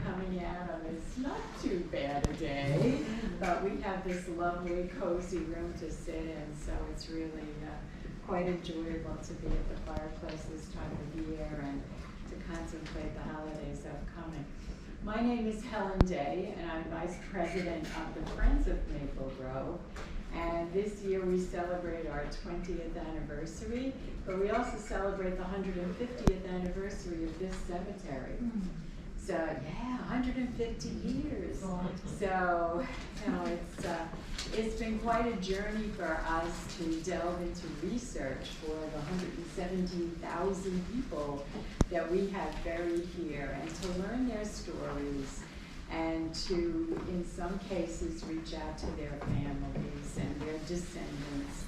coming out on this not too bad a day, but we have this lovely cozy room to sit in, so it's really quite enjoyable to be at the fireplace this time of year and to contemplate the holidays upcoming. My name is Helen Day, and I'm Vice President of the Friends of Maple Grove. And this year we celebrate our 20th anniversary, but we also celebrate the 150th anniversary of this cemetery. So yeah, 150 years. So you know, it's been quite a journey for us to delve into research for the 117,000 people that we have buried here, and to learn their stories, and to, in some cases, reach out to their families and their descendants.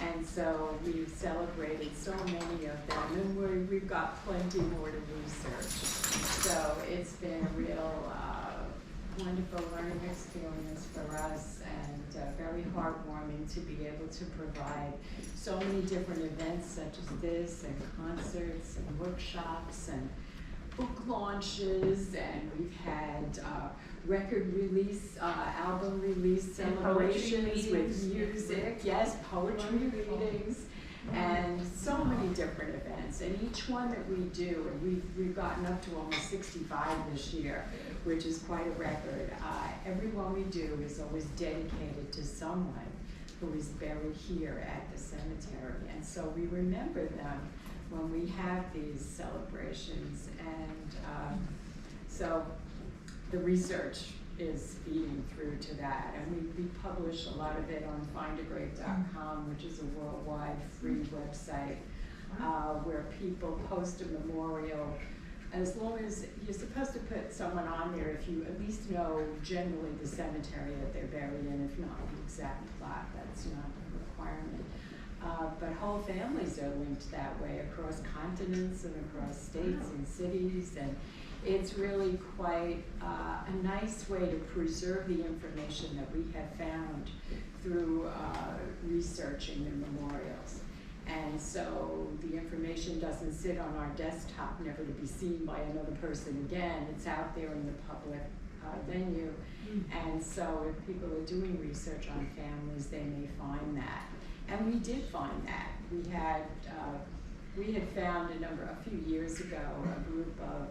And so we've celebrated so many of them, and we've got plenty more to research. So it's been a real wonderful learning experience for us, and very heartwarming to be able to provide so many different events such as this, and concerts and workshops and book launches, and we've had record release, album release celebrations with music, yes, poetry readings, and so many different events. And each one that we do, and we've gotten up to almost 65 this year, which is quite a record. Every one we do is always dedicated to someone who is buried here at the cemetery, and so we remember them when we have these celebrations. And so the research is feeding through to that, and we publish a lot of it on findagrave.com, which is a worldwide free website where people post a memorial. As long as you're supposed to put someone on there if you at least know generally the cemetery that they're buried in, if not the exact plot, that's not a requirement. But whole families are linked that way across continents and across states and cities, and it's really quite a nice way to preserve the information that we have found through researching the memorials. And so the information doesn't sit on our desktop, never to be seen by another person again. It's out there in the public venue. And so if people are doing research on families, they may find that. And we did find that. We had found a few years ago, a group of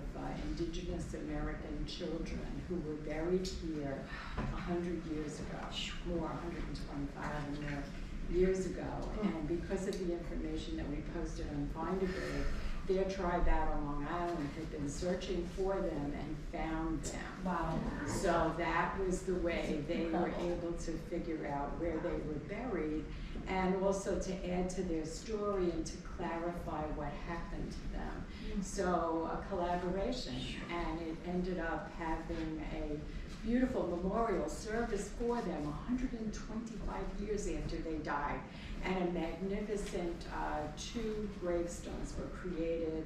indigenous American children who were buried here 100 years ago, more 125 and more years ago. And because of the information that we posted on Find a Grave, their tribe out on Long Island had been searching for them and found them. Wow. So that was the way they were able to figure out where they were buried, and also to add to their story and to clarify what happened to them. So a collaboration, and it ended up having a beautiful memorial service for them 125 years after they died. And a magnificent 2 gravestones were created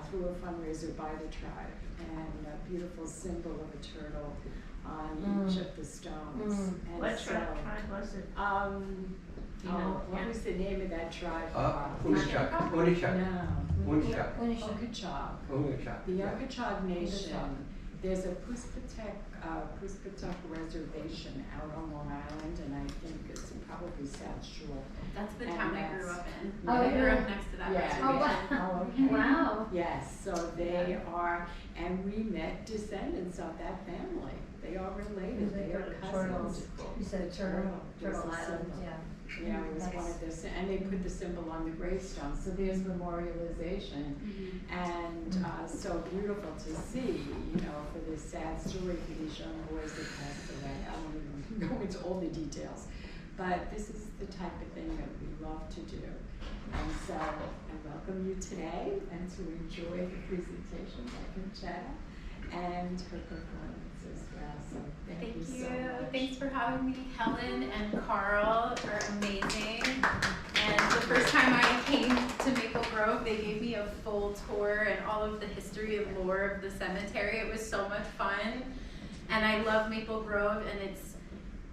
through a fundraiser by the tribe, and a beautiful symbol of a turtle on each of the stones. And What so, tribe was it? What was the name of that tribe? Unishak. The Okeechobee Nation. There's a Puspatek Reservation out on Long Island, and I think it's probably South Shore. That's the town I grew up in. Oh, I grew yeah. up next to that Yeah. reservation. Wow. Yes, so they are, and we met descendants of that family. They are related, they are cousins. You said Turtle Island, yeah. Yeah, it was one of this, and they put the symbol on the gravestone, so there's memorialization. And so beautiful to see, you know, for this sad story for these young boys that passed away. I won't even go into all the details, but this is the type of thing that we love to do. And so I welcome you today, and to enjoy the presentation by Concetta and her performance as well. So thank you so much. Thanks for having me. Helen and Carl are amazing. And the first time I came to Maple Grove, they gave me a full tour and all of the history and lore of the cemetery. It was so much fun. And I love Maple Grove, and it's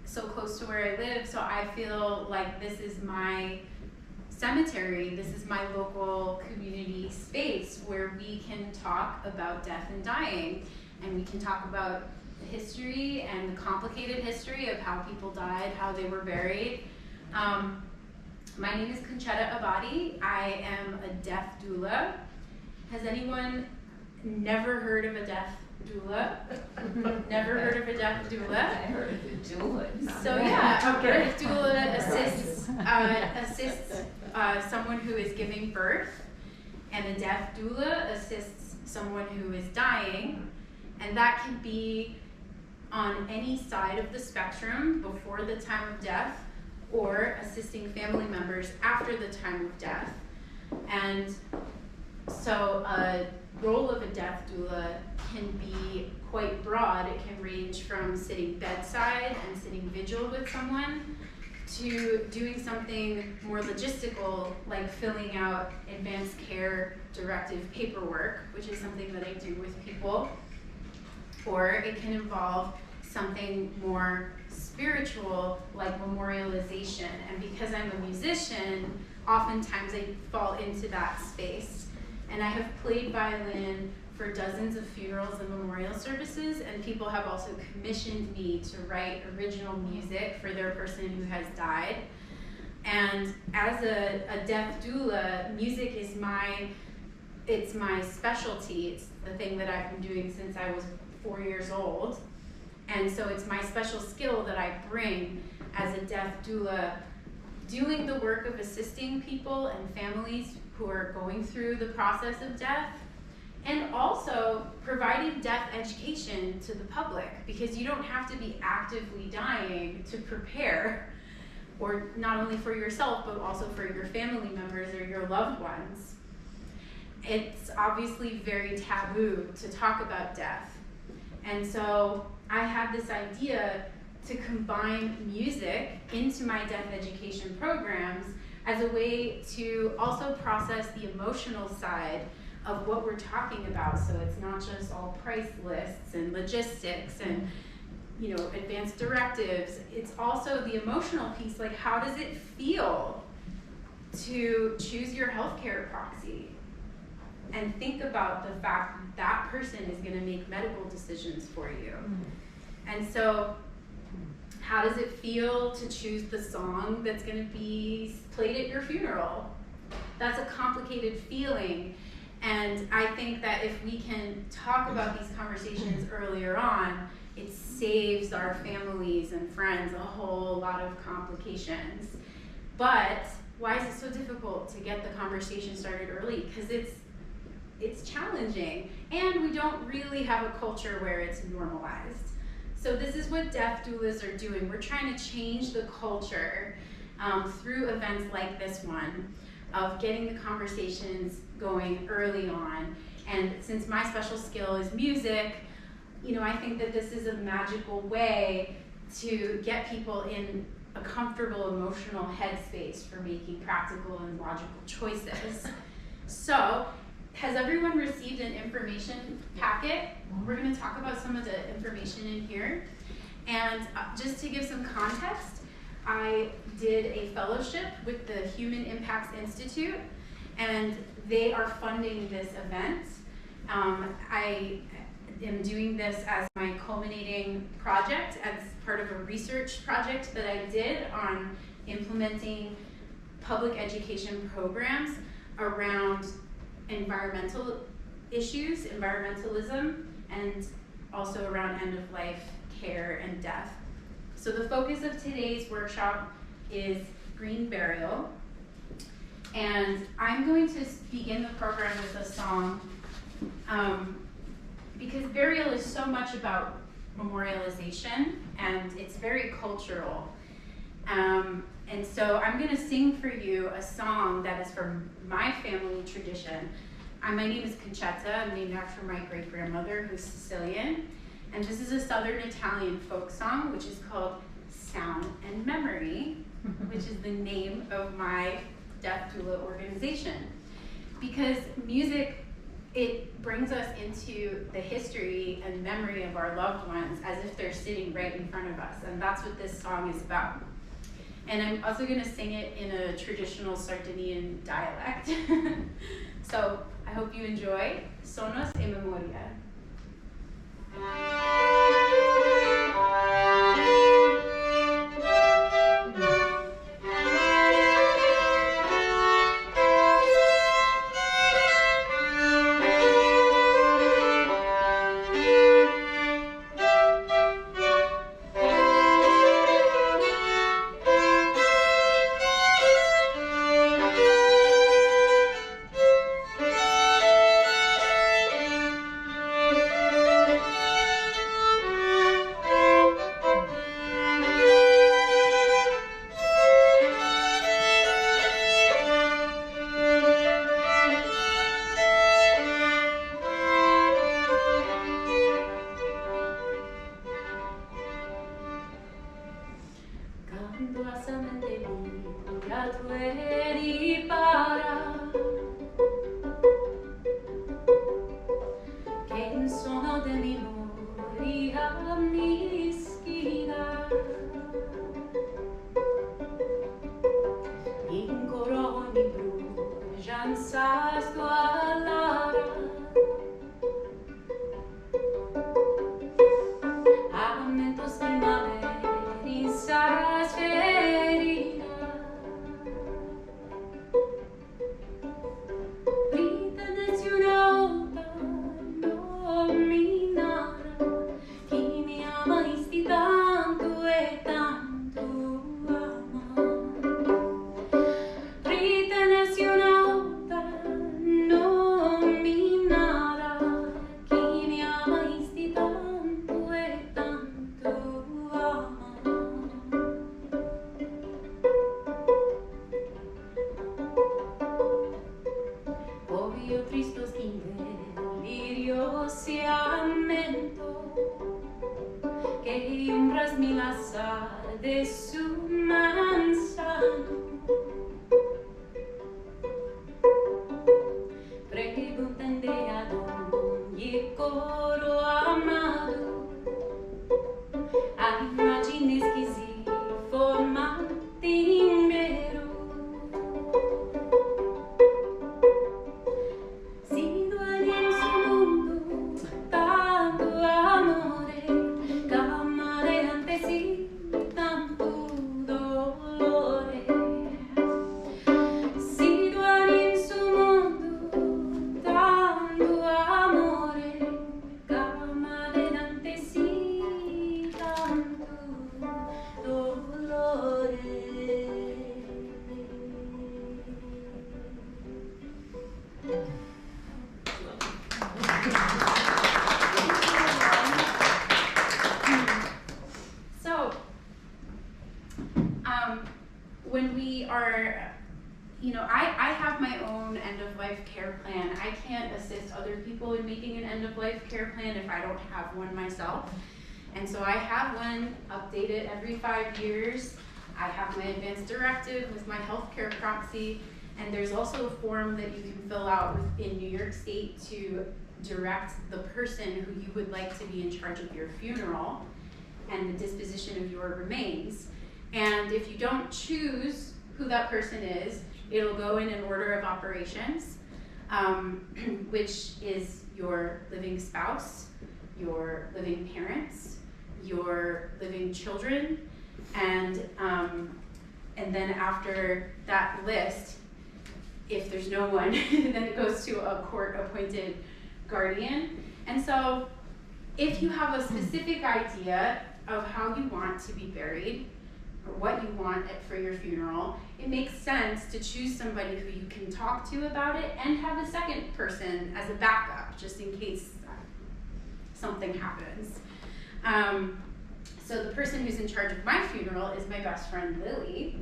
so close to where I live, so I feel like this is my cemetery. This is my local community space where we can talk about death and dying. and we can talk about the history and the complicated history of how people died, how they were buried. My name is Concetta Abbate. I am a death doula. Has anyone never heard of a death doula? Never heard of a death doula? I heard of the doulas. So yeah, a birth doula assists someone who is giving birth, and a death doula assists someone who is dying, and that can be on any side of the spectrum before the time of death, or assisting family members after the time of death. And so a role of a death doula can be quite broad. It can range from sitting bedside and sitting vigil with someone to doing something more logistical, like filling out advanced care directive paperwork, which is something that I do with people. Or it can involve something more spiritual, like memorialization. And because I'm a musician, oftentimes I fall into that space. And I have played violin for dozens of funerals and memorial services, and people have also commissioned me to write original music for their person who has died. And as a death doula, music is my specialty. It's the thing that I've been doing since I was 4 years old. And so it's my special skill that I bring as a death doula, doing the work of assisting people and families who are going through the process of death, and also providing death education to the public, because you don't have to be actively dying to prepare, or not only for yourself, but also for your family members or your loved ones. It's obviously very taboo to talk about death. And so I had this idea to combine music into my death education programs as a way to also process the emotional side of what we're talking about. So it's not just all price lists and logistics and, you know, advanced directives. It's also the emotional piece, like how does it feel to choose your healthcare proxy and think about the fact that that person is going to make medical decisions for you. And so how does it feel to choose the song that's going to be played at your funeral? That's a complicated feeling. And I think that if we can talk about these conversations earlier on, it saves our families and friends a whole lot of complications. But why is it so difficult to get the conversation started early? Because it's challenging, and we don't really have a culture where it's normalized. So this is what death doulas are doing. We're trying to change the culture through events like this one, of getting the conversations going early on. And since my special skill is music, you know, I think that this is a magical way to get people in a comfortable emotional headspace for making practical and logical choices. So, has everyone received an information packet? We're going to talk about some of the information in here. And just to give some context, I did a fellowship with the Human Impacts Institute, and they are funding this event. I am doing this as my culminating project, as part of a research project that I did on implementing public education programs around environmental issues, environmentalism, and also around end-of-life care and death. So the focus of today's workshop is green burial. And I'm going to begin the program with a song because burial is so much about memorialization, and it's very cultural. And so I'm going to sing for you a song that is from my family tradition. My name is Concetta. I'm named after my great-grandmother, who's Sicilian. And this is a Southern Italian folk song, which is called Sound and Memory, which is the name of my death doula organization. Because music, it brings us into the history and memory of our loved ones as if they're sitting right in front of us. And that's what this song is about. And I'm also going to sing it in a traditional Sardinian dialect. So I hope you enjoy Sonos e Memoria. When we are, I have my own end-of-life care plan. I can't assist other people in making an end-of-life care plan if I don't have one myself. And so I have one updated every 5 years. I have my advanced directive with my healthcare proxy, and there's also a form that you can fill out in New York State to direct the person who you would like to be in charge of your funeral and the disposition of your remains. And if you don't choose who that person is, it'll go in an order of operations, which is your living spouse, your living parents, your living children, and then after that list, if there's no one, then it goes to a court-appointed guardian. And so if you have a specific idea of how you want to be buried, or what you want for your funeral, it makes sense to choose somebody who you can talk to about it and have a second person as a backup, just in case something happens. So the person who's in charge of my funeral is my best friend, Lily.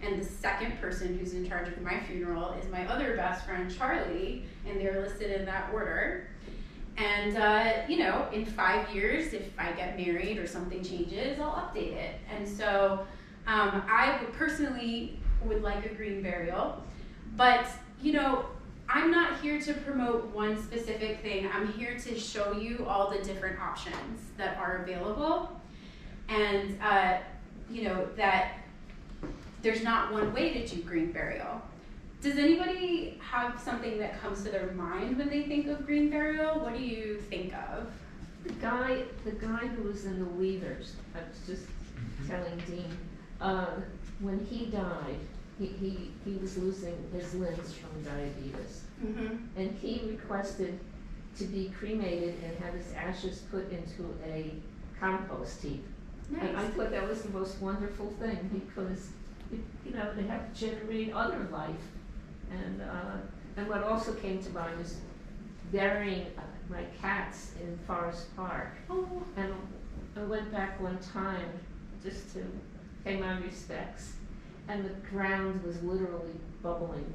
And the second person who's in charge of my funeral is my other best friend, Charlie, and they're listed in that order. And, in 5 years, if I get married or something changes, I'll update it. And so I personally would like a green burial, but, I'm not here to promote one specific thing. I'm here to show you all the different options that are available, and, that there's not one way to do green burial. Does anybody have something that comes to their mind when they think of green burial? What do you think of? The guy who was in the Weavers, I was just telling Dean, when he died, he was losing his limbs from diabetes. Mm-hmm. And he requested to be cremated and have his ashes put into a compost heap. Nice. And I thought that was the most wonderful thing, because, you know, they have to generate other life. And what also came to mind is burying my cats in Forest Park. Oh. And I went back one time just to pay my respects, and the ground was literally bubbling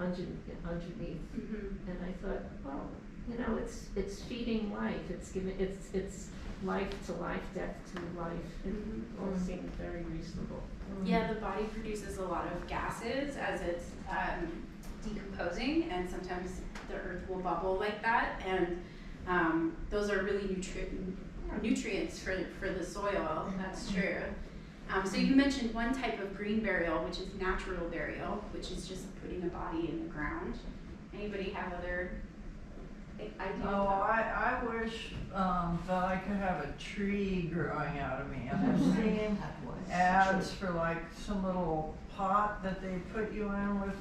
underneath. Mm-hmm. And I thought, well, you know, it's feeding life. It's life to life, death to life. It all seemed very reasonable. Yeah, the body produces a lot of gases as it's decomposing, and sometimes the earth will bubble like that, and those are really nutrients for the soil. That's true. So you mentioned one type of green burial, which is natural burial, which is just putting a body in the ground. Anybody have other ideas? Oh, I wish that I could have a tree growing out of me. And I've seen ads for like some little pot that they put you in with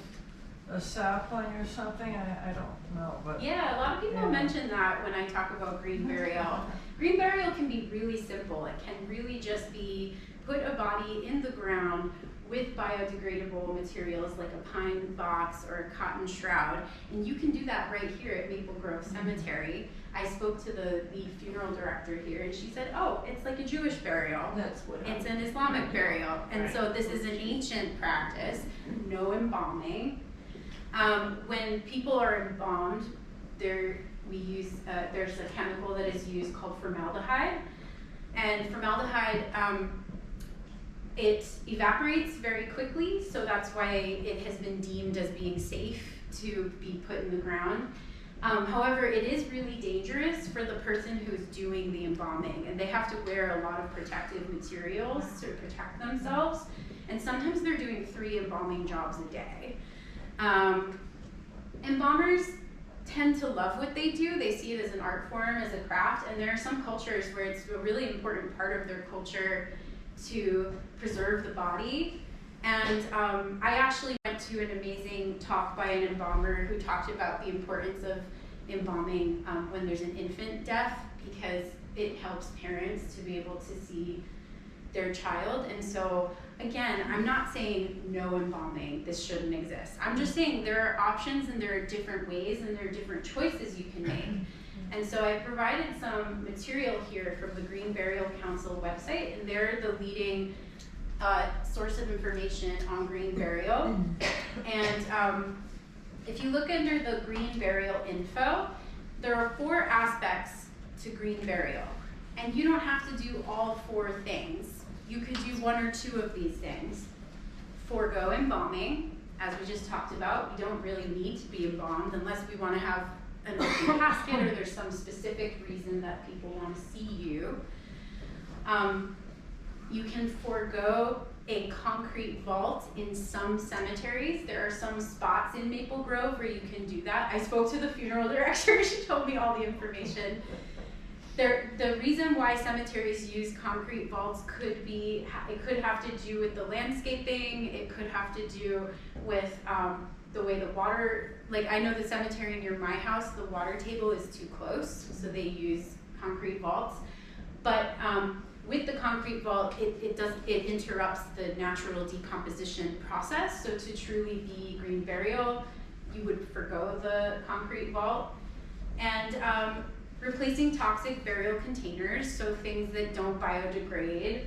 a sapling or something. I don't know, but Yeah, a lot of people mention that when I talk about green burial. Green burial can be really simple. It can really just be put a body in the ground with biodegradable materials like a pine box or a cotton shroud. And you can do that right here at Maple Grove Cemetery. I spoke to the funeral director here, and she said, oh, it's like a Jewish burial. That's what It's an Islamic burial. And Right. so this is an ancient practice, no embalming. When people are embalmed, there's a chemical that is used called formaldehyde. And formaldehyde, it evaporates very quickly, so that's why it has been deemed as being safe to be put in the ground. However, it is really dangerous for the person who's doing the embalming, and they have to wear a lot of protective materials to protect themselves, and sometimes they're doing 3 embalming jobs a day. Embalmers tend to love what they do. They see it as an art form, as a craft, and there are some cultures where it's a really important part of their culture to preserve the body. And I actually went to an amazing talk by an embalmer who talked about the importance of embalming when there's an infant death, because it helps parents to be able to see their child. And so again, I'm not saying no embalming, this shouldn't exist. I'm just saying there are options and there are different ways and there are different choices you can make. And so I provided some material here from the Green Burial Council website, and they're the leading source of information on green burial. And if you look under the green burial info, there are 4 aspects to green burial. And you don't have to do all 4 things. You could do 1 or 2 of these things. Forego embalming, as we just talked about. We don't really need to be embalmed unless we want to have an open casket or there's some specific reason that people want to see you. You can forego a concrete vault in some cemeteries. There are some spots in Maple Grove where you can do that. I spoke to the funeral director. She told me all the information. The reason why cemeteries use concrete vaults could be, it could have to do with the landscaping, it could have to do with the way the water, like I know the cemetery near my house, the water table is too close, so they use concrete vaults. But with the concrete vault, it interrupts the natural decomposition process. So to truly be green burial, you would forgo the concrete vault. And replacing toxic burial containers, so things that don't biodegrade.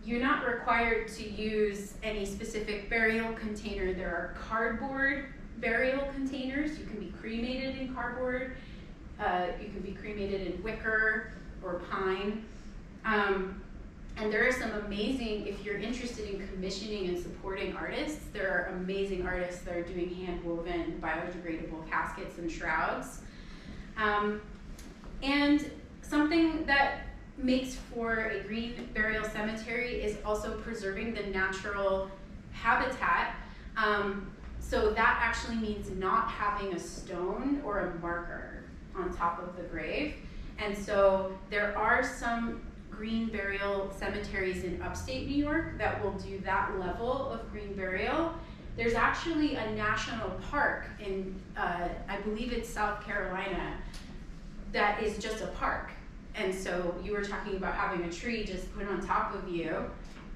You're not required to use any specific burial container. There are cardboard burial containers. You can be cremated in cardboard. You can be cremated in wicker or pine. And there are some amazing, if you're interested in commissioning and supporting artists, there are amazing artists that are doing hand-woven biodegradable caskets and shrouds. And something that makes for a green burial cemetery is also preserving the natural habitat. So that actually means not having a stone or a marker on top of the grave. And so there are some green burial cemeteries in upstate New York that will do that level of green burial. There's actually a national park in, I believe it's South Carolina, that is just a park. And so you were talking about having a tree just put on top of you.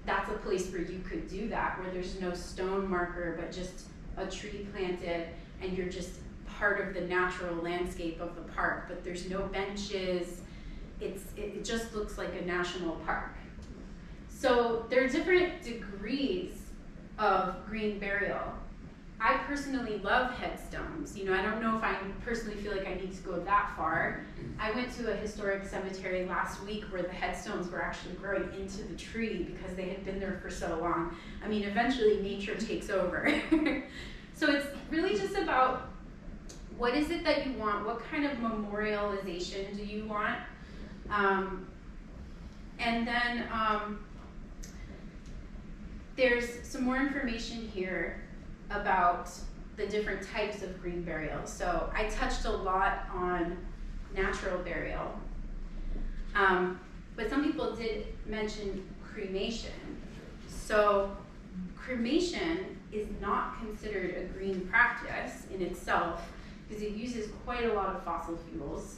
That's a place where you could do that, where there's no stone marker, but just a tree planted, and you're just part of the natural landscape of the park, but there's no benches. It just looks like a national park. So there are different degrees of green burial. I personally love headstones. You know, I don't know if I personally feel like I need to go that far. I went to a historic cemetery last week where the headstones were actually growing into the tree because they had been there for so long. I mean, eventually nature takes over. So it's really just about what is it that you want? What kind of memorialization do you want? And then there's some more information here about the different types of green burial. So I touched a lot on natural burial, but some people did mention cremation. So cremation is not considered a green practice in itself because it uses quite a lot of fossil fuels.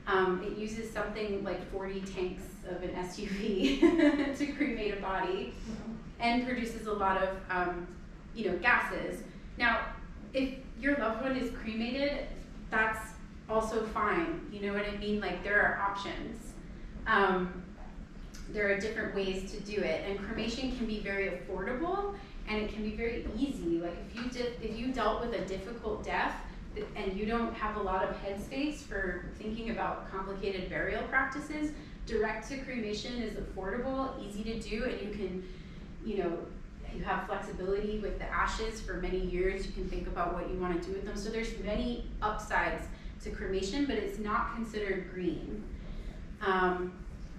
It uses something like 40 tanks of an SUV to cremate a body, and produces a lot of gases. Now, if your loved one is cremated, that's also fine. You know what I mean? Like, there are options. There are different ways to do it, and cremation can be very affordable, and it can be very easy. Like, if you dealt with a difficult death and you don't have a lot of headspace for thinking about complicated burial practices, direct to cremation is affordable, easy to do, and you can, you have flexibility with the ashes for many years. You can think about what you want to do with them. So there's many upsides to cremation, but it's not considered green.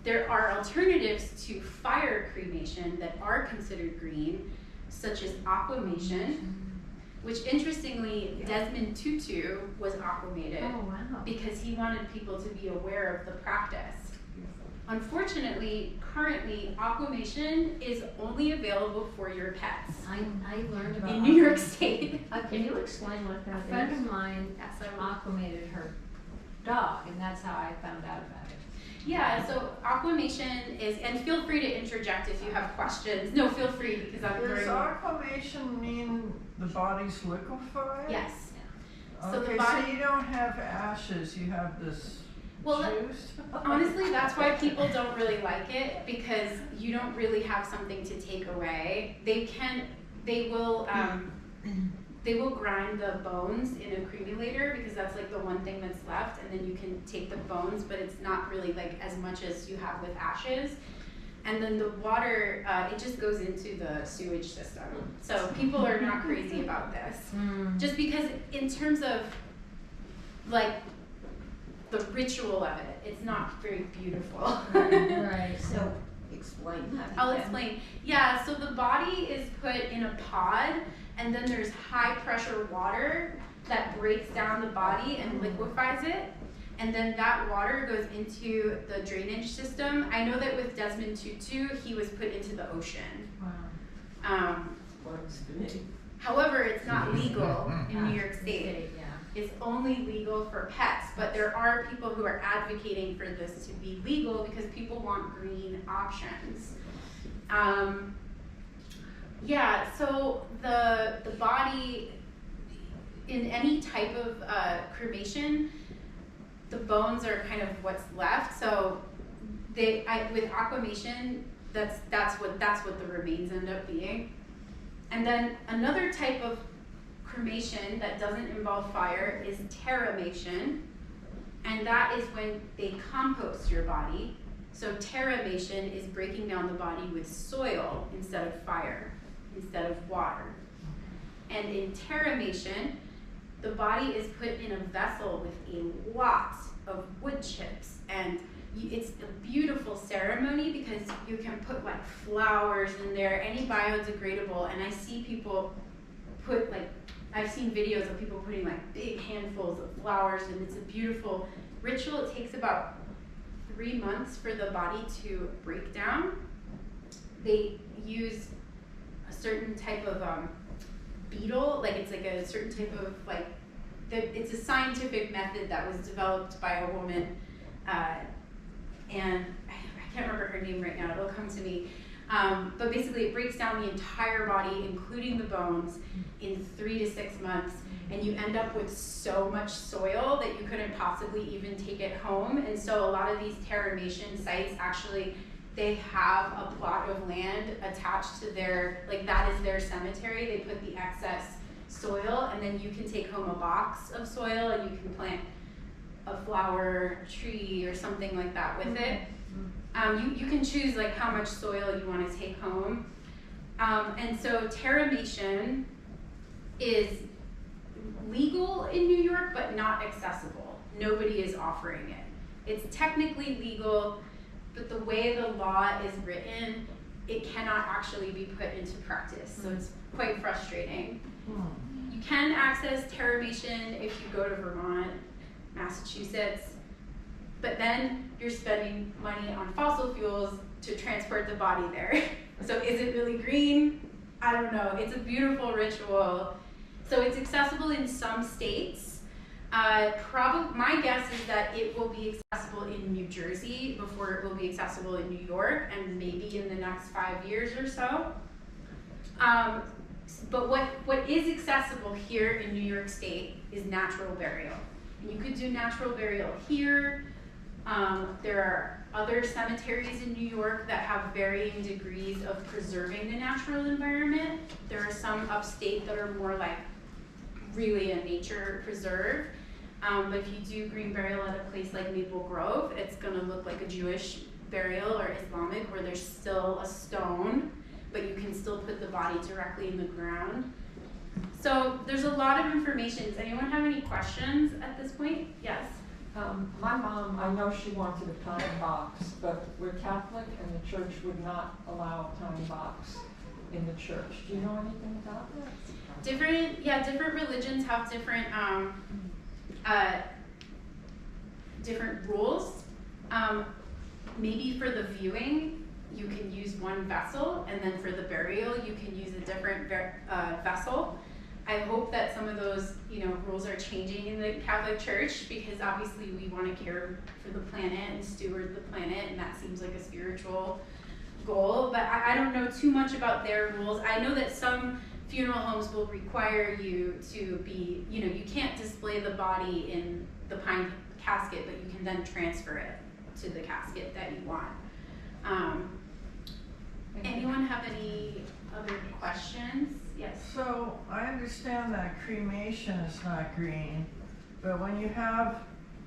There are alternatives to fire cremation that are considered green, such as aquamation, which interestingly, Desmond Tutu was aquamated because he wanted people to be aware of the practice. Unfortunately, currently, aquamation is only available for your pets I learned about in New York State. Can you explain what A that friend is? of mine aquamated her dog, and that's how I found out about it. Yeah, so aquamation is, and feel free to interject if you have questions. No, feel free, because I'm Does very... aquamation mean the body's liquefied? Yes. So the Okay, body- so you don't have ashes, you have this juice? Honestly, that's why people don't really like it, because you don't really have something to take away. They will grind the bones in a cremulator because that's like the one thing that's left, and then you can take the bones, but it's not really like as much as you have with ashes. And then the water, it just goes into the sewage system. So people are not crazy about this. Just because in terms of like the ritual of it, it's not very beautiful. Right. So explain that. I'll explain. Yeah, so the body is put in a pod, and then there's high pressure water that breaks down the body and liquefies it. And then that water goes into the drainage system. I know that with Desmond Tutu, he was put into the ocean. Wow. Works for me. However, it's not legal in New York State. Yeah. It's only legal for pets, but there are people who are advocating for this to be legal because people want green options. Yeah, so the body, in any type of cremation, the bones are kind of what's left. So with aquamation, that's what the remains end up being. And then another type of cremation that doesn't involve fire is terramation, and that is when they compost your body. So terramation is breaking down the body with soil instead of fire, instead of water. And in terramation, the body is put in a vessel with a lot of wood chips, and it's a beautiful ceremony because you can put like flowers in there, any biodegradable, and I see people put like, I've seen videos of people putting like big handfuls of flowers, and it's a beautiful ritual. It takes about 3 months for the body to break down, they use a certain type of beetle, like it's like a certain type of like, it's a scientific method that was developed by a woman, and I can't remember her name right now, it'll come to me. But basically it breaks down the entire body, including the bones, in 3 to 6 months, and you end up with so much soil that you couldn't possibly even take it home. And so a lot of these terramation sites, actually, they have a plot of land attached to their, like that is their cemetery. They put the excess soil, and then you can take home a box of soil and you can plant a flower, tree, or something like that with it. You can choose like how much soil you want to take home. And so terramation is legal in New York, but not accessible. Nobody is offering it. It's technically legal, but the way the law is written, it cannot actually be put into practice. So it's quite frustrating. You can access terramation if you go to Vermont, Massachusetts, but then you're spending money on fossil fuels to transport the body there. So is it really green? I don't know. It's a beautiful ritual. So it's accessible in some states. My guess is that it will be accessible in New Jersey before it will be accessible in New York, and maybe in the next 5 years or so. But what is accessible here in New York State is natural burial. And you could do natural burial here. There are other cemeteries in New York that have varying degrees of preserving the natural environment. There are some upstate that are more like really a nature preserve. But if you do green burial at a place like Maple Grove, it's gonna look like a Jewish burial or Islamic, where there's still a stone, but you can still put the body directly in the ground. So there's a lot of information. Does anyone have any questions at this point? Yes? My mom, I know she wanted a tiny box, but we're Catholic and the church would not allow a tiny box in the church. Do you know anything about that? Different religions have different different rules. Maybe for the viewing, you can use one vessel, and then for the burial, you can use a different vessel. I hope that some of those, rules are changing in the Catholic Church, because obviously we want to care for the planet and steward the planet, and that seems like a spiritual goal. But I don't know too much about their rules. I know that some funeral homes will require you to be, you can't display the body in the pine casket, but you can then transfer it to the casket that you want. Anyone have any other questions? Yes. So I understand that cremation is not green, but when you have,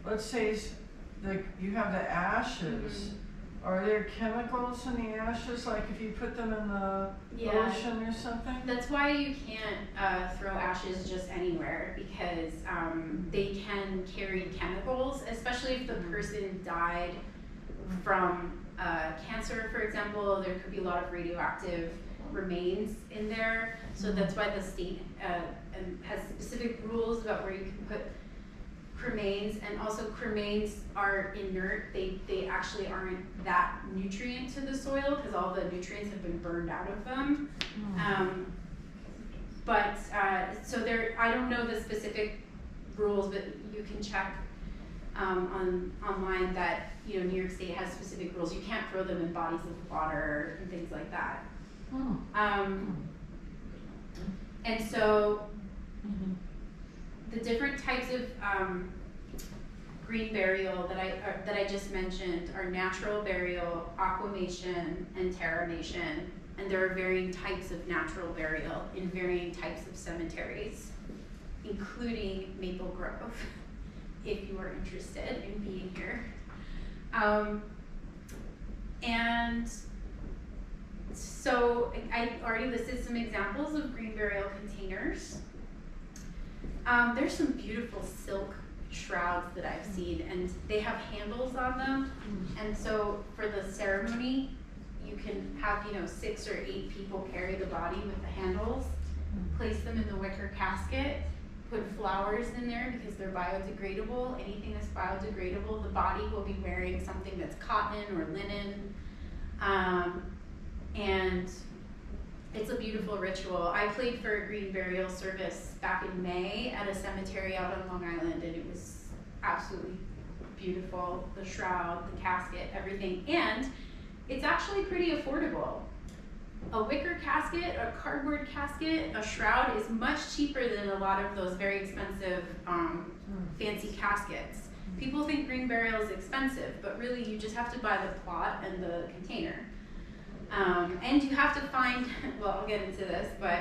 let's say, you have the ashes, are there chemicals in the ashes, like if you put them in the ocean or something? That's why you can't throw ashes just anywhere, because they can carry chemicals, especially if the person died from cancer, for example. There could be a lot of radioactive remains in there. So that's why the state has specific rules about where you can put cremains, and also cremains are inert. They actually aren't that nutrient to the soil, because all the nutrients have been burned out of them. So I don't know the specific rules, but you can check online that New York State has specific rules. You can't throw them in bodies of water and things like that. And so the different types of green burial that I just mentioned are natural burial, aquamation, and terramation. And there are varying types of natural burial in varying types of cemeteries, including Maple Grove, if you are interested in being here. And so I already listed some examples of green burial containers. There's some beautiful silk shrouds that I've seen, and they have handles on them. And so for the ceremony, you can have 6 or 8 people carry the body with the handles, place them in the wicker casket, put flowers in there because they're biodegradable. Anything that's biodegradable, the body will be wearing something that's cotton or linen. And it's a beautiful ritual. I played for a green burial service back in May at a cemetery out on Long Island, and it was absolutely beautiful. The shroud, the casket, everything. And it's actually pretty affordable. A wicker casket, a cardboard casket, a shroud is much cheaper than a lot of those very expensive fancy caskets. People think green burial is expensive, but really you just have to buy the plot and the container. And you have to find, well, I'll get into this, but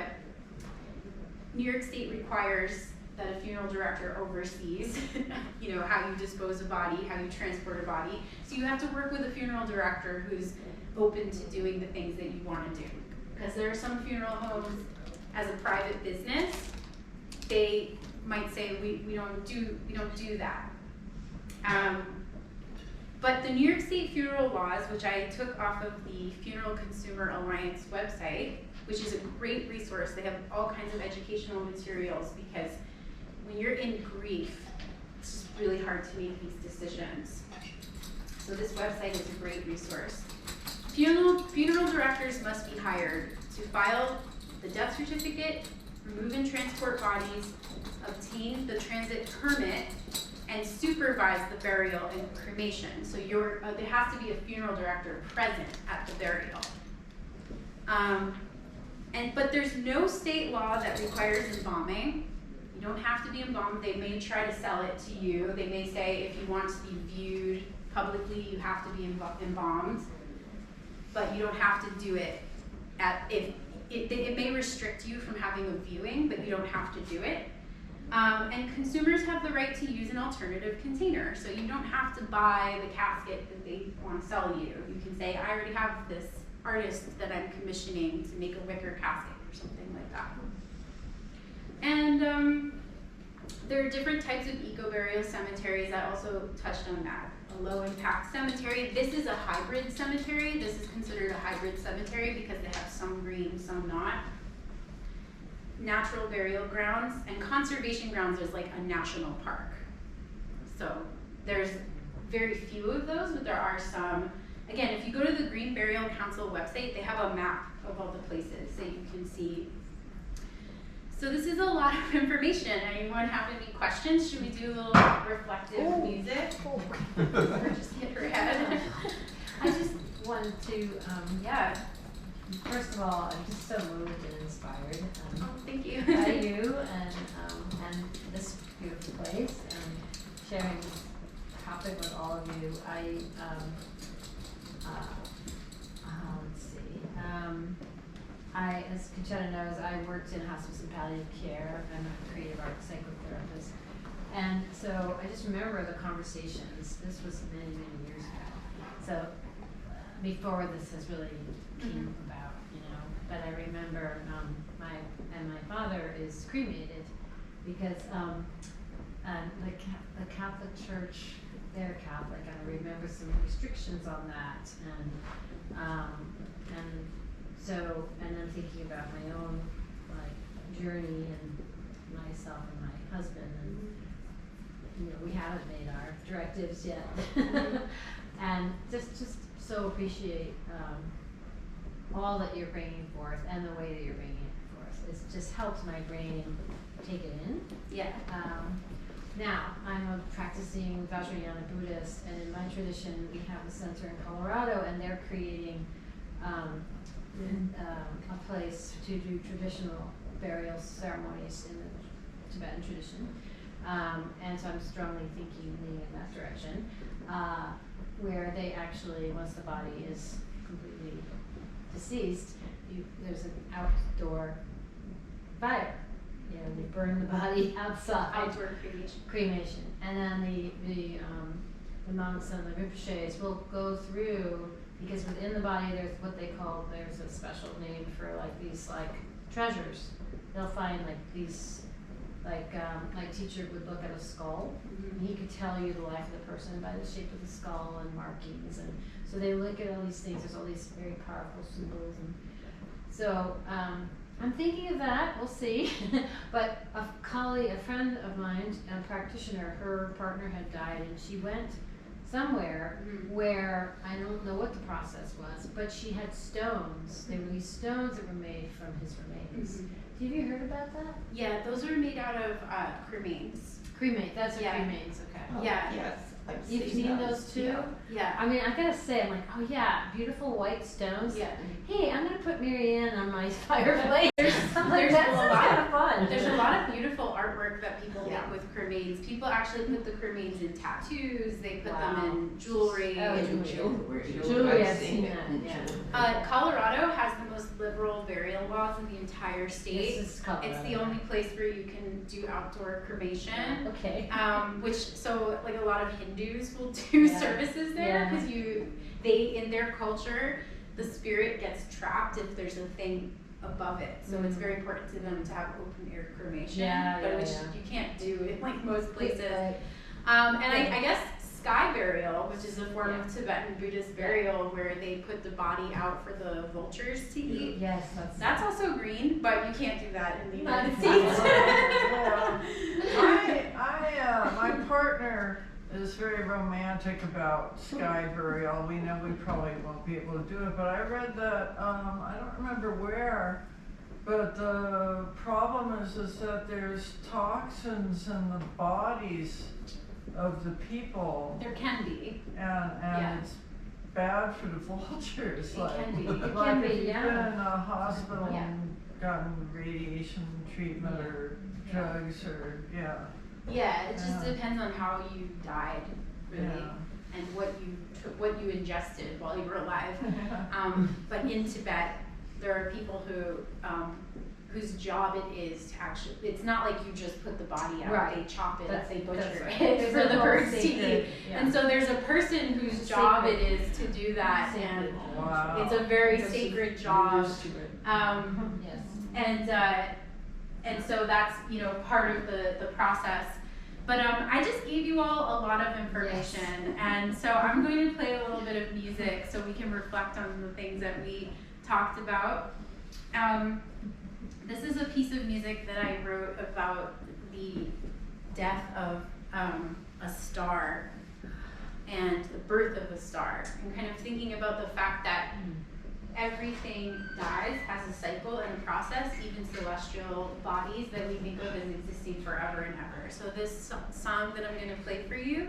New York State requires that a funeral director oversees, you know, how you dispose a body, how you transport a body. So you have to work with a funeral director who's open to doing the things that you want to do. Because there are some funeral homes, as a private business, they might say we don't do that. But the New York State funeral laws, which I took off of the Funeral Consumer Alliance website, which is a great resource. They have all kinds of educational materials because when you're in grief, it's just really hard to make these decisions. So this website is a great resource. Funeral directors must be hired to file the death certificate, remove and transport bodies, obtain the transit permit, and supervise the burial and cremation. So there has to be a funeral director present at the burial. But there's no state law that requires embalming. You don't have to be embalmed. They may try to sell it to you. They may say if you want to be viewed publicly, you have to be embalmed. But you don't have to do it it may restrict you from having a viewing, but you don't have to do it. And consumers have the right to use an alternative container. So you don't have to buy the casket that they want to sell you. You can say, I already have this artist that I'm commissioning to make a wicker casket or something like that. And there are different types of eco-burial cemeteries. I also touched on that. A low-impact cemetery. This is a hybrid cemetery. This is considered a hybrid cemetery because they have some green, some not. Natural burial grounds and conservation grounds is like a national park. So there's very few of those, but there are some. Again, if you go to the Green Burial Council website, they have a map of all the places that you can see. So this is a lot of information. Anyone have any questions? Should we do a little reflective music? Or just hit her head? I just wanted to, first of all, I'm just so moved and inspired Thank you. by you and this beautiful place and sharing this topic with all of you. Let's see. As Concetta knows, I worked in hospice and palliative care. I'm a creative arts psychotherapist. And so I just remember the conversations. This was many, many years ago. So before this has really came about, you know. But I remember my father is cremated because the Catholic Church, they're Catholic. I remember some restrictions on that, and then thinking about my own journey and myself and my husband, and you know we haven't made our directives yet, and just so appreciate all that you're bringing forth and the way that you're bringing it forth. It just helps my brain take it in. Yeah. Now, I'm a practicing Vajrayana Buddhist, and in my tradition, we have a center in Colorado, and they're creating a place to do traditional burial ceremonies in the Tibetan tradition. And so I'm strongly leaning in that direction, where they actually, once the body is completely deceased, there's an outdoor fire. You know, they burn the body outside. Outdoor Cremation. And then the monks and the rinpoches will go through, because within the body there's a special name for these treasures. They'll find these, teacher would look at a skull, and he could tell you the life of the person by the shape of the skull and markings, and so they look at all these things. There's all these very powerful symbols, and so I'm thinking of that, we'll see. But a colleague, a friend of mine, a practitioner, her partner had died and she went somewhere where, I don't know what the process was, but she had stones. There were these stones that were made from his remains. Have you heard about that? Yeah, those are made out of cremains. Cremate, that's what Yeah. cremains, okay. Oh, Yeah. Yes, I've You've seen those too? Yeah. Yeah. I mean, I gotta say, I'm like, oh yeah, beautiful white stones. Yeah. Hey, I'm gonna put Marianne on my fireplace. I'm like, There's that a sounds lot- kind of fun. There's a lot of beautiful artwork that people Yeah. make with cremains. People actually put the cremains in tattoos. They put Wow. them in jewelry. Oh, In jewelry. jewelry. Jewelry, I've I've seen it that, in yeah. jewelry. Colorado has the most liberal burial laws in the entire state. This is Colorado. It's the only place where you can do outdoor cremation. Okay. So like a lot of Hindus will do Yeah. services there Yeah. because they in their culture the spirit gets trapped if there's a thing above it. So it's very important to them to have open air cremation, Yeah, but yeah, which yeah. you can't do in like most places. Right. I guess sky burial, which is a form of Tibetan Buddhist burial where they put the body out for the vultures to eat. Yes, That's also green, but you can't do that in the Not United in States. My partner is very romantic about sky burial. We know we probably won't be able to do it, but I read that, I don't remember where, but the problem is that there's toxins in the bodies of the people, There can be. and Yeah. it's bad for the vultures. It Like, can be. It like can be, if you've yeah. been in a hospital Yeah. and gotten radiation treatment or drugs or, yeah. Yeah, it just Yeah. depends on how you died, really, Yeah. and what you ingested while you were alive. But in Tibet, there are people whose job it is to actually, it's not like you just put the body out, Right. they chop it up, they butcher that's right. it It's for a the whole birds to sacred- eat. yeah. And so there's a person whose job it Sacred. is to do that, and Wow. it's a very Because sacred you're job. used to it. Yes. And so that's, part of the process. But I just gave you all a lot of information, and so I'm going to play a little bit of music so we can reflect on the things that we talked about. This is a piece of music that I wrote about the death of a star and the birth of a star, and kind of thinking about the fact that everything dies, has a cycle and a process, even celestial bodies that we think of as existing forever and ever. So this song that I'm going to play for you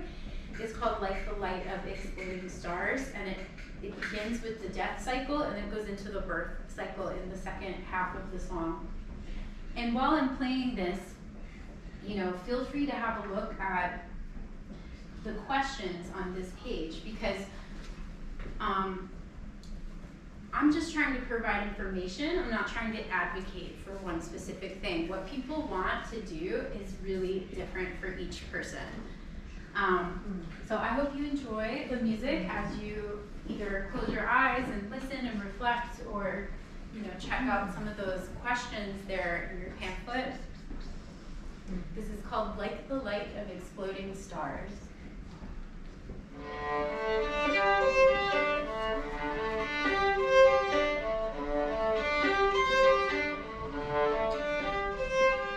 is called Like the Light of Exploding Stars, and it begins with the death cycle and then goes into the birth cycle in the second half of the song. And while I'm playing this, feel free to have a look at the questions on this page, because I'm just trying to provide information. I'm not trying to advocate for one specific thing. What people want to do is really different for each person. So I hope you enjoy the music as you either close your eyes and listen and reflect, or check out some of those questions there in your pamphlet. This is called Like the Light of Exploding Stars.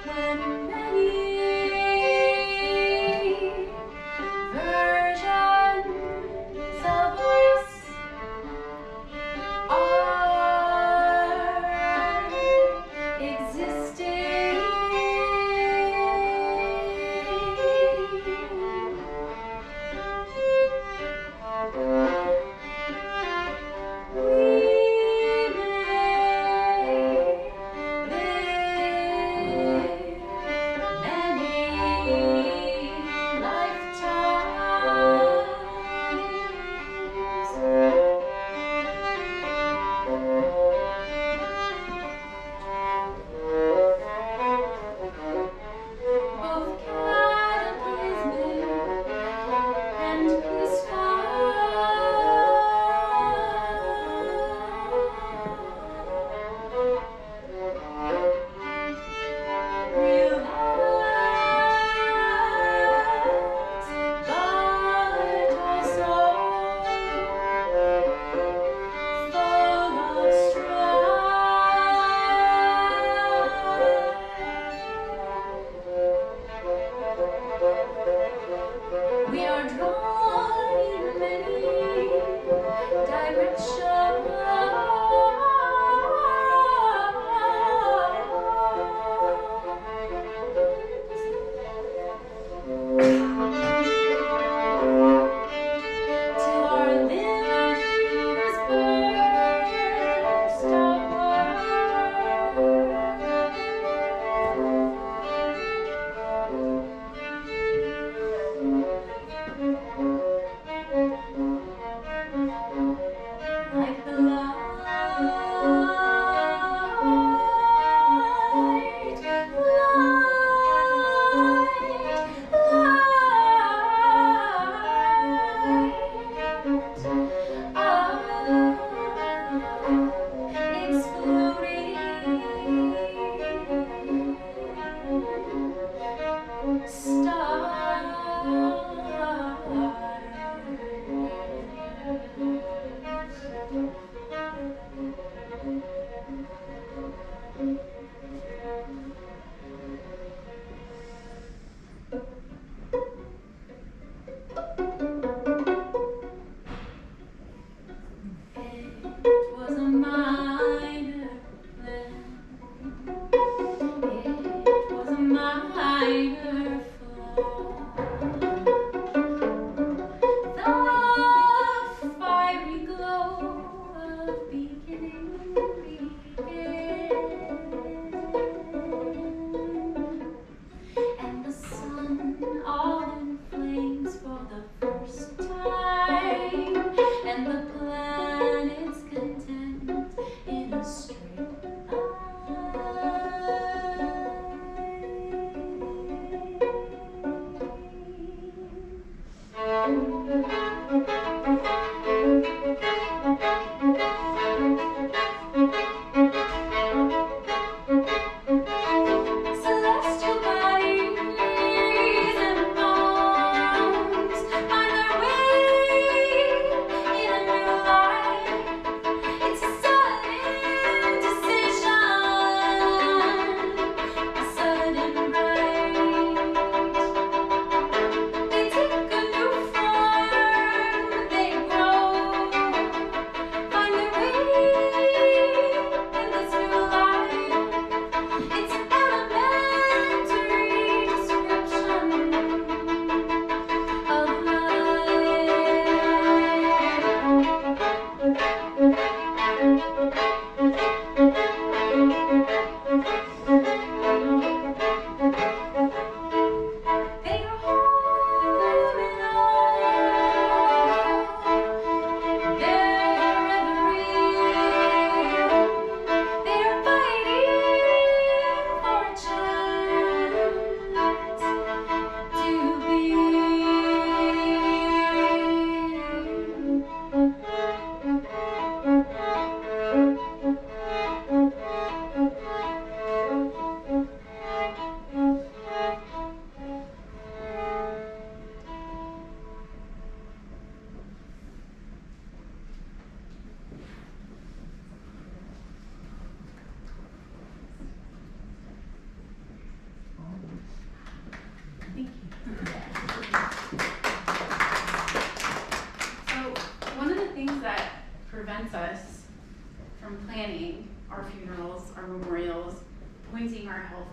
When many versions of us are existing,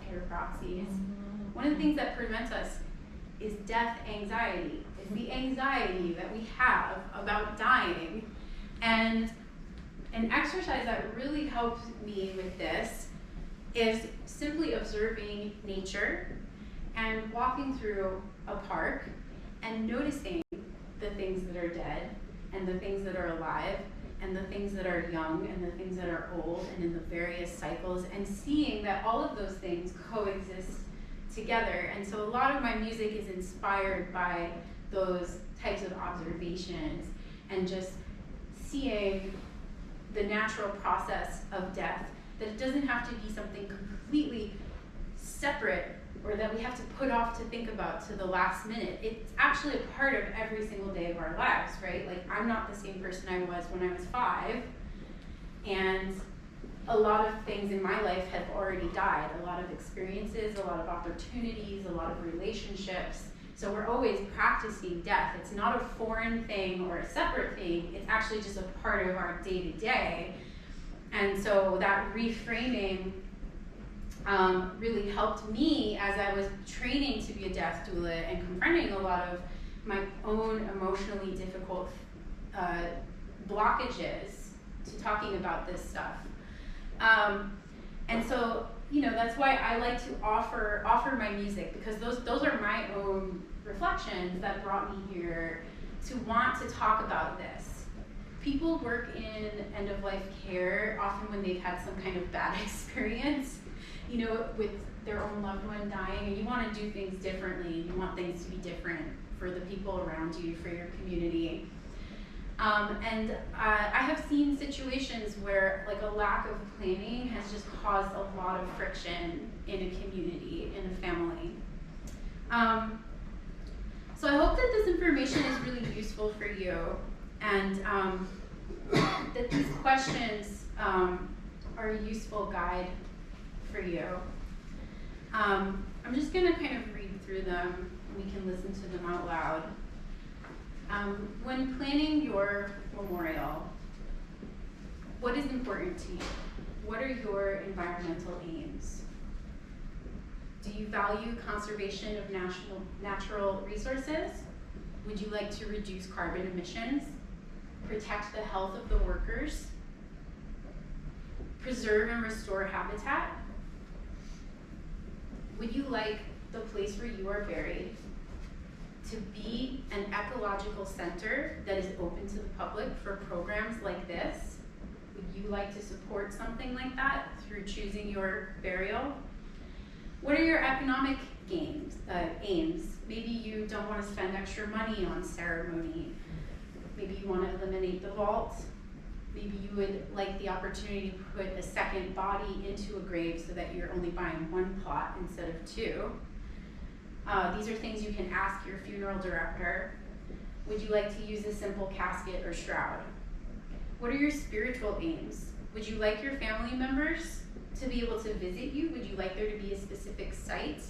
care proxies. One of the things that prevents us is death anxiety. It's the anxiety that we have about dying. And an exercise that really helped me with this is simply observing nature and walking through a park and noticing the things that are dead and the things that are alive and the things that are young and the things that are old and in the various cycles, and seeing that all of those things coexist together. And so a lot of my music is inspired by those types of observations and just seeing the natural process of death, that it doesn't have to be something completely separate or that we have to put off to think about to the last minute. It's actually a part of every single day of our lives, right? Like, I'm not the same person I was when I was 5, and a lot of things in my life have already died. A lot of experiences, a lot of opportunities, a lot of relationships. So we're always practicing death. It's not a foreign thing or a separate thing. It's actually just a part of our day-to-day. And so that reframing really helped me as I was training to be a death doula and confronting a lot of my own emotionally difficult blockages to talking about this stuff. And so, you know, that's why I like to offer my music, because those are my own reflections that brought me here to want to talk about this. People work in end of life care often when they've had some kind of bad experience, you know, with their own loved one dying, and you want to do things differently. You want things to be different for the people around you, for your community. And I have seen situations where, like, a lack of planning has just caused a lot of friction in a community, in a family. So I hope that this information is really useful for you, and that these questions are a useful guide for you. I'm just going to kind of read through them. We can listen to them out loud. When planning your memorial, what is important to you? What are your environmental aims? Do you value conservation of natural resources? Would you like to reduce carbon emissions? Protect the health of the workers? Preserve and restore habitat? Would you like the place where you are buried to be an ecological center that is open to the public for programs like this? Would you like to support something like that through choosing your burial? What are your economic aims? Maybe you don't want to spend extra money on ceremony. Maybe you want to eliminate the vault. Maybe you would like the opportunity to put a second body into a grave so that you're only buying 1 plot instead of 2. These are things you can ask your funeral director. Would you like to use a simple casket or shroud? What are your spiritual aims? Would you like your family members to be able to visit you? Would you like there to be a specific site?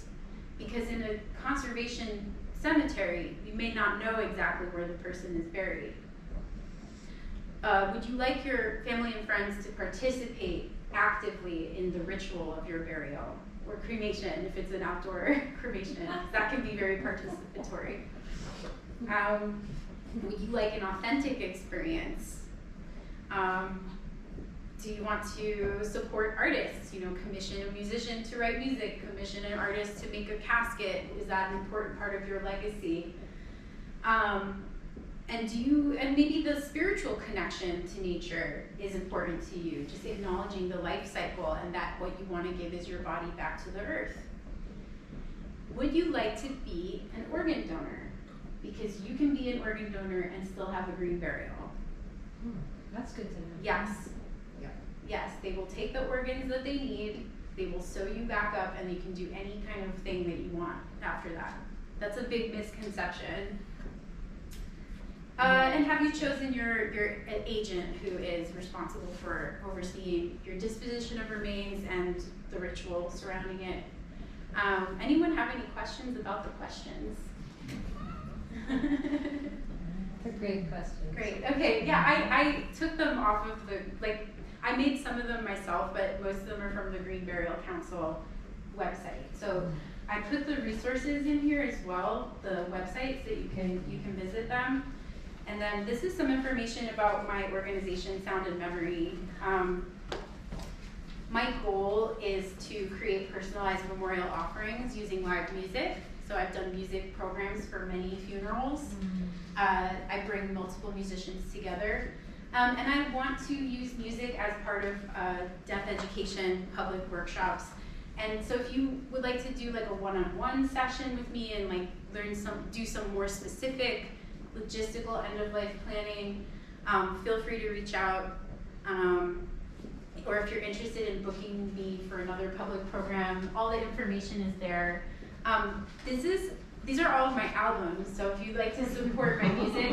Because in a conservation cemetery, you may not know exactly where the person is buried. Would you like your family and friends to participate actively in the ritual of your burial? Or cremation, if it's an outdoor cremation. That can be very participatory. Would you like an authentic experience? Do you want to support artists? You know, commission a musician to write music, commission an artist to make a casket. Is that an important part of your legacy? And maybe the spiritual connection to nature is important to you, just acknowledging the life cycle and that what you want to give is your body back to the earth. Would you like to be an organ donor? Because you can be an organ donor and still have a green burial. That's good to know. Yes. Yes, they will take the organs that they need, they will sew you back up, and you can do any kind of thing that you want after that. That's a big misconception. And have you chosen your agent who is responsible for overseeing your disposition of remains and the ritual surrounding it? Anyone have any questions about the questions? They're great questions. Great, okay, yeah, I took them off of I made some of them myself, but most of them are from the Green Burial Council website. So I put the resources in here as well, the websites that you can visit them. And then this is some information about my organization, Sound and Memory. My goal is to create personalized memorial offerings using live music. So I've done music programs for many funerals. I bring multiple musicians together. And I want to use music as part of death education, public workshops. And so if you would like to do like a one-on-one session with me and like do some more specific logistical end-of-life planning, feel free to reach out. Or if you're interested in booking me for another public program, all the information is there. These are all of my albums, so if you'd like to support my music,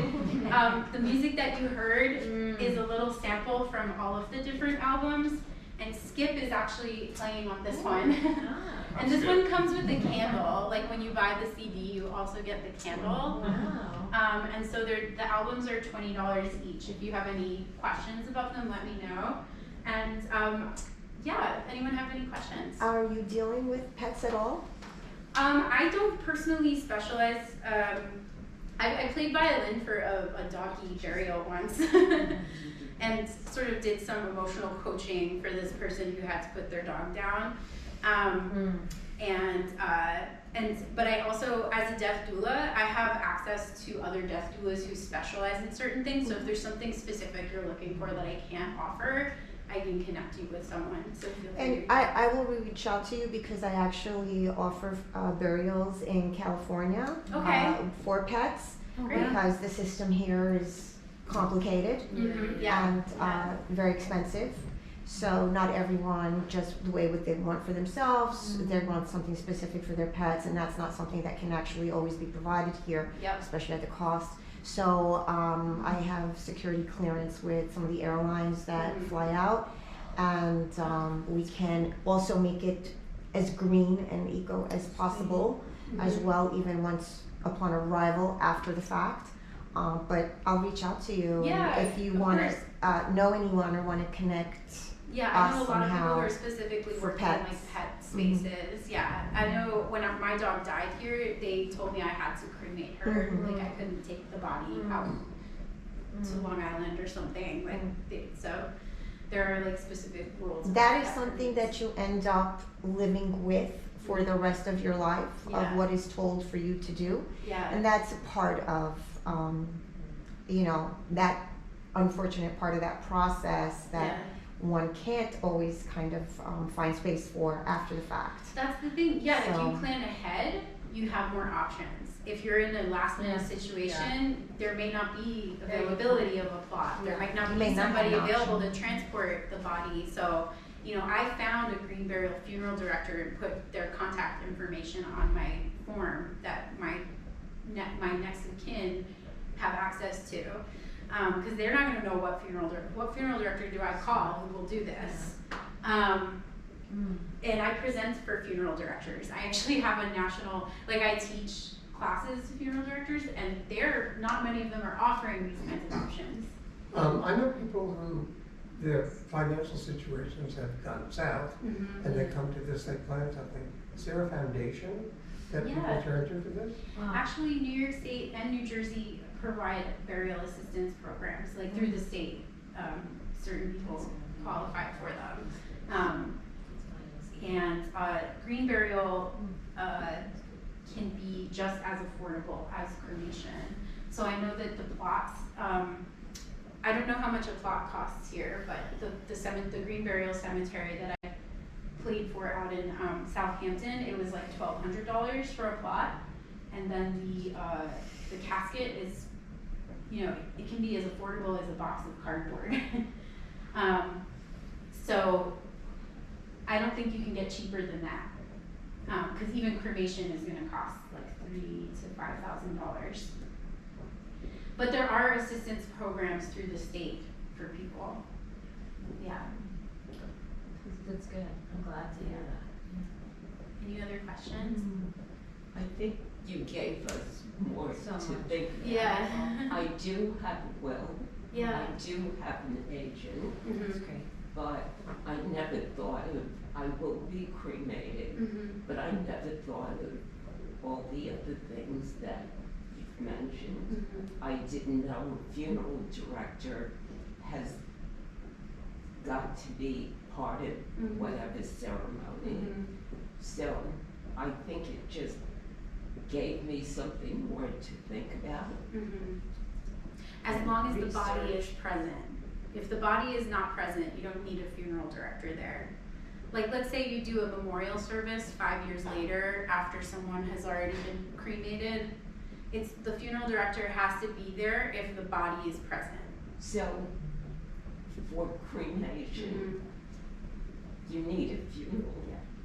the music that you heard is a little sample from all of the different albums, and Skip is actually playing on this one. And this one comes with the candle, like when you buy the CD, you also get the candle. And so the albums are $20 each. If you have any questions about them, let me know. And yeah, anyone have any questions? Are you dealing with pets at all? I don't personally specialize. I played violin for a doggy burial once, and sort of did some emotional coaching for this person who had to put their dog down. But I also, as a death doula, I have access to other death doulas who specialize in certain things. So if there's something specific you're looking for that I can't offer, I can connect you with someone. So feel free. And I will reach out to you because I actually offer burials in California for pets because the system here is complicated and very expensive. So not everyone just the way what they want for themselves. They want something specific for their pets, and that's not something that can actually always be provided here, especially at the cost. So I have security clearance with some of the airlines that fly out, and we can also make it as green and eco as possible as well, even once upon arrival after the fact. But I'll reach out to you if you want to know anyone or want to connect. Yeah, I know a lot of people who are specifically for working in pets. like pet spaces. Yeah, I know when my dog died here, they told me I had to cremate her. Like I couldn't take the body out to Long Island or something. Like so, there are like specific rules. That is something that you end up living with for the rest of your life of what is told for you to do. Yeah. And that's a part of, you know, that unfortunate part of that process that one can't always kind of find space for after the fact. That's the thing. Yeah, So, if you plan ahead, you have more options. If you're in a last minute situation, there may not be availability of a plot. There might not be somebody available to transport the body. So, you know, I found a Green Burial funeral director and put their contact information on my form that my next of kin have access to. Because they're not going to know what funeral director do I call who will do this. And I present for funeral directors. I actually have a national, like I teach classes to funeral directors, and not many of them are offering these kinds of options. I know people who their financial situations have gone south, and they come to this, they plan something. Is there a foundation that people turn to for this? Actually, New York State and New Jersey provide burial assistance programs, like through the state. Certain people qualify for them. And green burial can be just as affordable as cremation. So I know that the plots, I don't know how much a plot costs here, but the Green Burial Cemetery that I played for out in Southampton, it was like $1,200 for a plot, and then the casket is, you know, it can be as affordable as a box of cardboard. So I don't think you can get cheaper than that, because even cremation is going to cost like $3,000 to $5,000. But there are assistance programs through the state for people. Yeah. That's good. I'm glad to hear that. Any other questions? I think you gave us more So to much. think about. Yeah. I do have a will. Yeah. I do have an agent. That's great. but I never thought of, I will be cremated, but I never thought of all the other things that you've mentioned. I didn't know a funeral director has got to be part of whatever ceremony. So I think it just gave me something more to think about. As long as the body is present. If the body is not present, you don't need a funeral director there. Like, let's say you do a memorial service 5 years later after someone has already been cremated. The funeral director has to be there if the body is present. So for cremation, you need a funeral.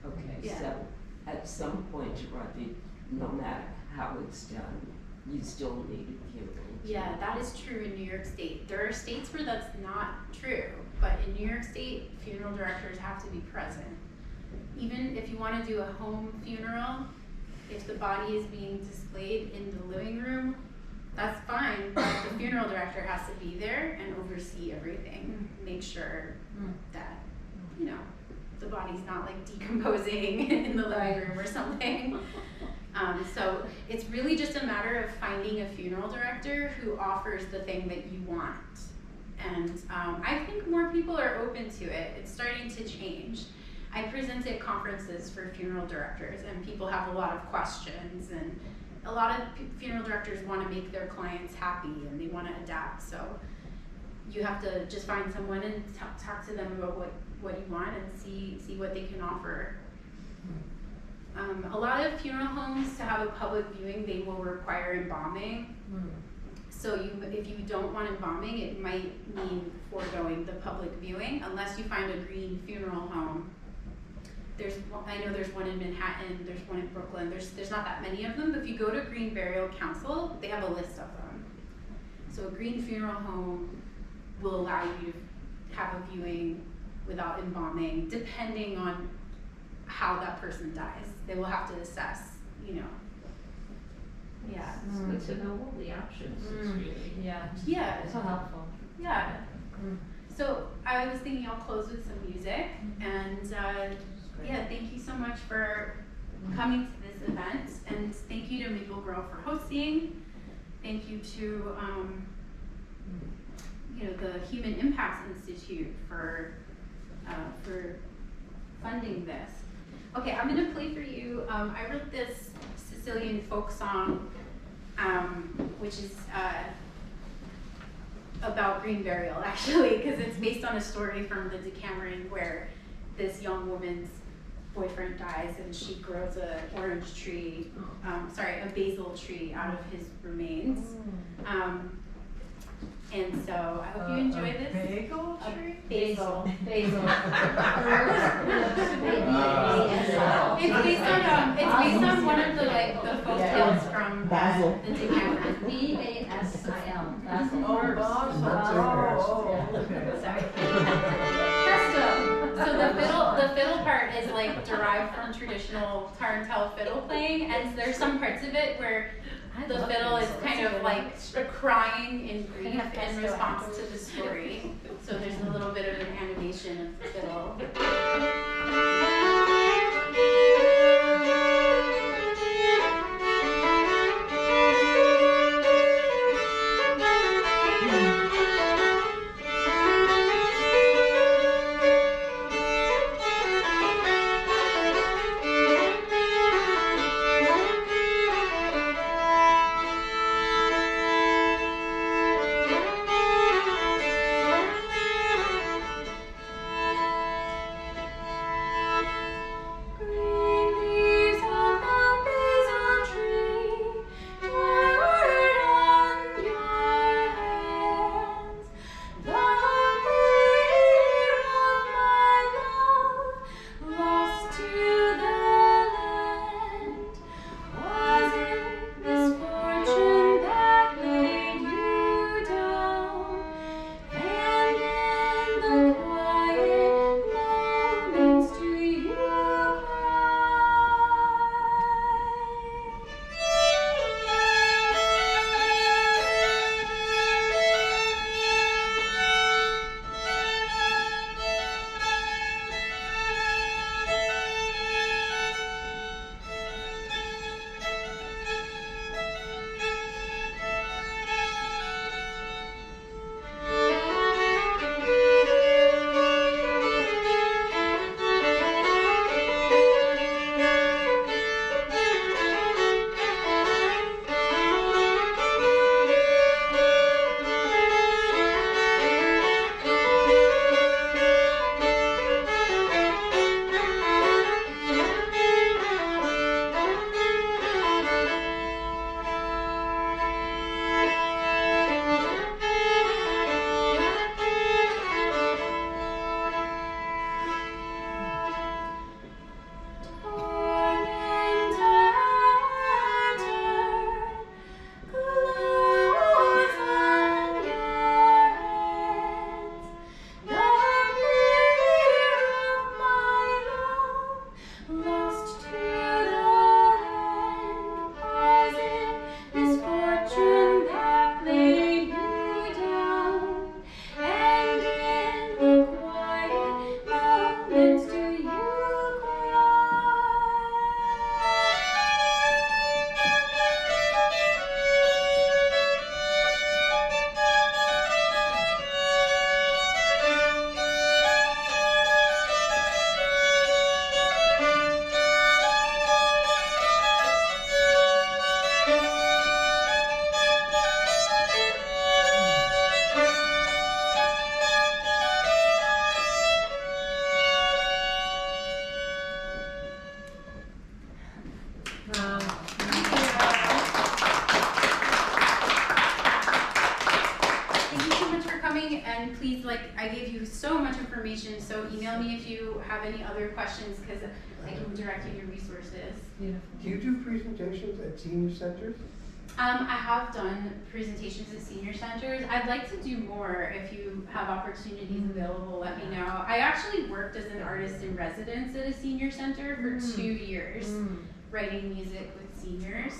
Okay, Yeah. so at some point or other, no matter how it's done, you still need a funeral. Yeah, that is true in New York State. There are states where that's not true, but in New York State, funeral directors have to be present. Even if you want to do a home funeral, if the body is being displayed in the living room, that's fine, but the funeral director has to be there and oversee everything. Make sure that, you know, the body's not like decomposing in the living room or something. So it's really just a matter of finding a funeral director who offers the thing that you want. And I think more people are open to it. It's starting to change. I present at conferences for funeral directors, and people have a lot of questions, and a lot of funeral directors want to make their clients happy and they want to adapt. So you have to just find someone and talk to them about what you want and see what they can offer. A lot of funeral homes, to have a public viewing, they will require embalming. So if you don't want embalming, it might mean foregoing the public viewing unless you find a green funeral home. I know there's one in Manhattan, there's one in Brooklyn, there's not that many of them, but if you go to Green Burial Council, they have a list of them. So a green funeral home will allow you to have a viewing without embalming, depending on how that person dies. They will have to assess, you know. Yeah. It's good to know all the options. It's really, Yeah. So helpful. Yeah. So I was thinking I'll close with some music, and yeah, thank you so much for coming to this event, and thank you to Maple Grove for hosting. Thank you to you know, the Human Impacts Institute for funding this. Okay, I'm gonna play for you. I wrote this Sicilian folk song, which is about green burial, actually, because it's based on a story from the Decameron where this young woman's boyfriend dies and she grows a basil tree out of his remains. And so I hope you enjoy this. Bagel tree? Basil. Basil. It's based on one of the folk tales from the Decameron. B-A-S-I-L. Basil. Oh, basil. Okay. Sorry. Presto. So the fiddle part is like derived from traditional tarantelle fiddle playing, and there's some parts of it where the fiddle is kind of like crying in grief in response to the story. So there's a little bit of an animation of the fiddle. I gave you so much information, so email me if you have any other questions, because I can direct you to resources. Beautiful. Do you do presentations at senior centers? I have done presentations at senior centers. I'd like to do more. If you have opportunities available, let me know. I actually worked as an artist in residence at a senior center for 2 years, writing music with seniors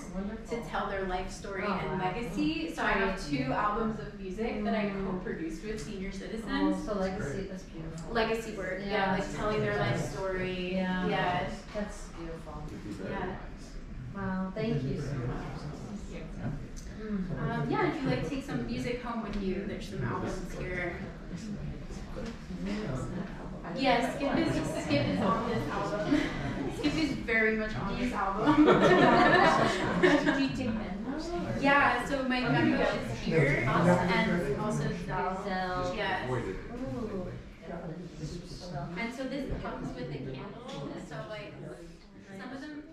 to tell their life story and legacy. So I have 2 albums of music that I co-produced with senior citizens. Oh, so legacy, that's beautiful. Legacy work, Yeah. like telling their life story. Yeah. Yeah. That's beautiful. Yeah. Wow, thank you so much. Yeah, if you like take some music home with you, there's some albums here. Yeah, Skip is on this album. Skip is very much on this album. Did you take Mendo's? Yeah, so my memo is here, and also Zell. Yes. Ooh. And so this comes with a candle, so like some of them